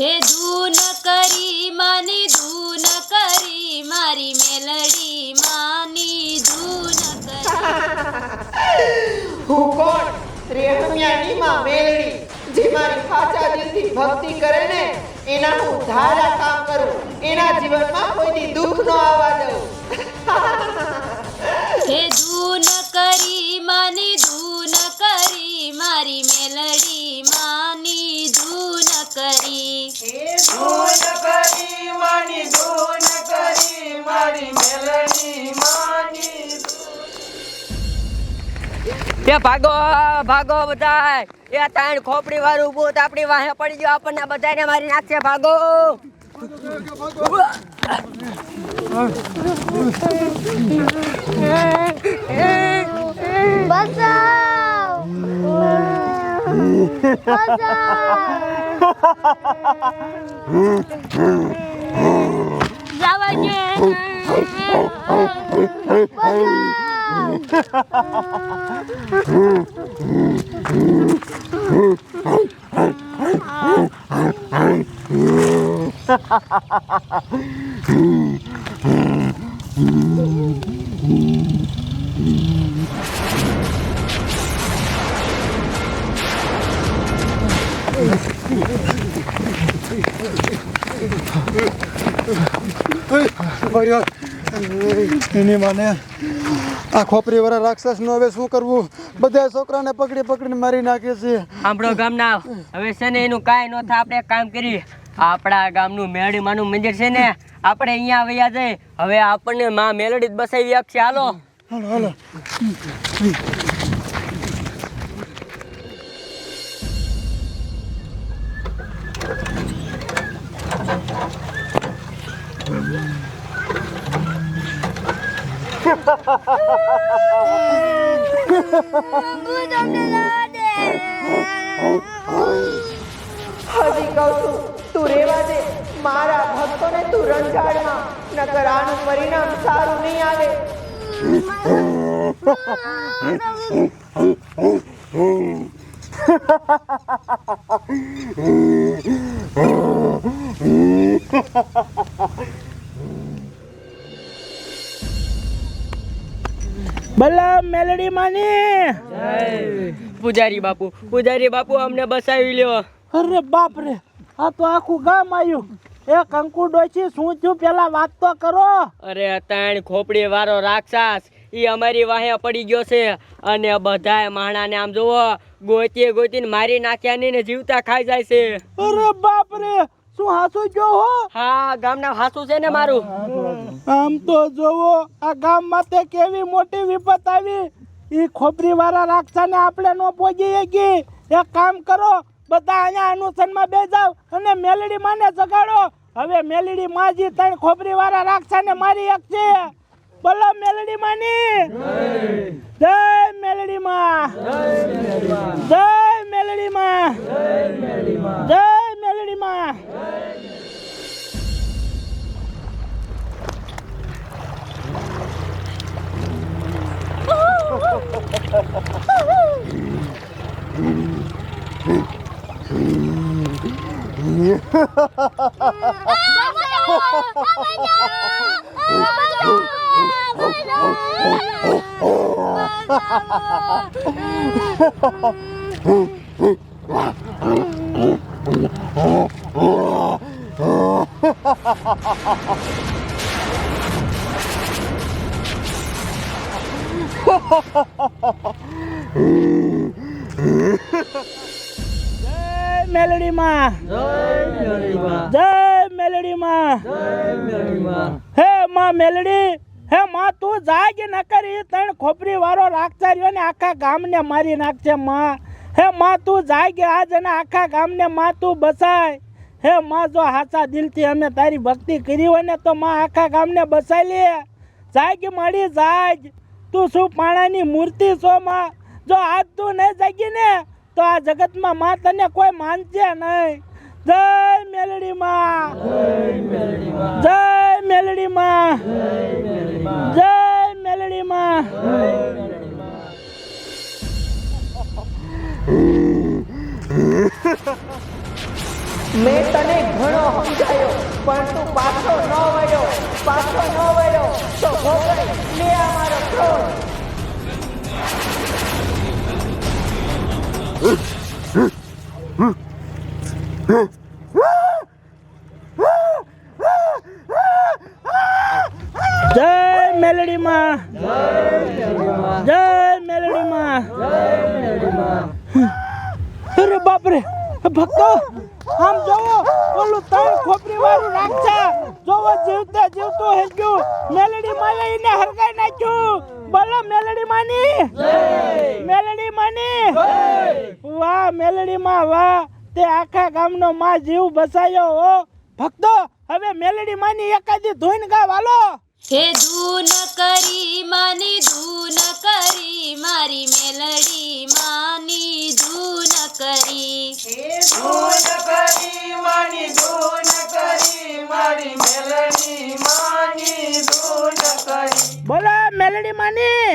હે ધૂન કરી માની ધૂન કરી મારી મેલડી માની ધૂન કરી હું કોણ? રેણમિયાની માં મેલડી, જે મારી સાચા દિલથી ભક્તિ કરે ને એના હું ધારા કામ કરું, એના જીવનમાં કોઈની દુઃખ ન આવવા દઉં. હે ધૂન કરી માની ધૂન કરી મારી મેલડી માની ધૂન કરી ધૂન કરી માની ધૂન કરી મારી મેલડી માની. એ ભાગો ભાગો બધાય, એ તાણ ખોપડી વાળું ઊભું તો આપણી વાહે પડી ગયો, આપણને બધાને મારી નાખશે. ભાગો બચાવ જવા દે એની માને આ ખોપરી વાળા રાક્ષસ નું હવે શું કરવું? બધા છોકરાને પકડી પકડીને મારી નાખે છે. આપણો ગામના હવે છે ને એનું કાંઈ ન થાય. આપણે એક કામ કરીએ, આપણા ગામનું મેલડી માનું મંદિર છે ને, આપણે અહીંયા વયા જઈએ. હવે આપણને માં મેલડી જ બસાવી આપશે. હાલો હાલો હાલો. હજી કહું છું, તું રેવા દે. મારા ભક્તોને તું રંજાડમાં, નકર આનું પરિણામ સારું નહીં આવે. ભલા મેલડી માની. પૂજારી બાપુ અમને બસાવી લ્યો. અરે બાપ રે, આ તો આખું ગામ આવ્યું. એ કંકુ ડોશી શું થયું પેલા વાત તો કરો. અરે તાણ ખોપડી વાળો રાક્ષસ ઈ અમારી વાહે પડી ગયો છે, અને બધાય માણાને આમ જોવો ગોતીને મારી નાખ્યા ને જીવતા ખાઈ જાય છે. અરે બાપ રે, શું હાસુ જો હો? હા, ગામના હાસુ છે ને મારું. આમ તો જોવો આ ગામ માટે કેવી મોટી વિપત આવી. ઈ ખોપરી વાળા રાક્ષસને આપણે નો પહોંચી શકી. એક કામ કરો, બધા અહીંયા અનુસનમાં બે જાવ અને મેલડી માને જગાડો. હવે મેલડી માજી ત્રણ ખોપરી વાળા રાક્ષસને મારી એક છે. બોલો મેલડી માની જય મેલડી માં, જય મેલડી માં, જય મેલડી માં. મેલડી માં, જય મેલડી માં, હે માં મેલડી, હે માં તું જાગ ન કરી. ત્રણ ખોપરી વાળો રાક્ષસ ને આખા ગામને મારી નાખશે માં. હે માં તું જાગ આજ અને આખા ગામને માં તું બસાય. હે માં જો હાચા દિલથી અમે તારી ભક્તિ કરી હોય ને તો માં આખા ગામને બસાઈ લે. જાગ મળી જાગ, તું શું પાણાની મૂર્તિ છો માં. જો આજ તું નહીં જાગી ને તો આ જગતમાં માં તને કોઈ માનશે નહીં. જય મેલડી માં, જય મેલડી માં, જય મેલડી માં. મેં તને ઘણો સમજાયો પણ તું પાછો ન વળ્યો તો ભોગવ લે આ મારો ક્રોધ. જય મેલડી માં, જય મેલડી માં. અરે બાપ રે ભક્તો, આમ જોવો ઓલું ત્રણ ખોપરી વાળું રાક્ષસ જોવો જીવતે જીવતું હે ગયું. મેલડી માએ એને હરગાઈ નાખ્યું. બોલો મેલડી માની જય, મેલડી માની જય. વાહ મેલડી માં વાહ, તે આખા ગામનો માં જીવ બચાયો હો. ભક્તો હવે મેલડી માની એકાદી ધૂન ગાવાલો. હે ધૂન કરી માની ધૂન કરી મારી મેલડી માની ધૂન કરી. ધૂન કરી માની ધૂન કરી મારી મેલડી માની ધૂન કરી. બોલો મેલડી માની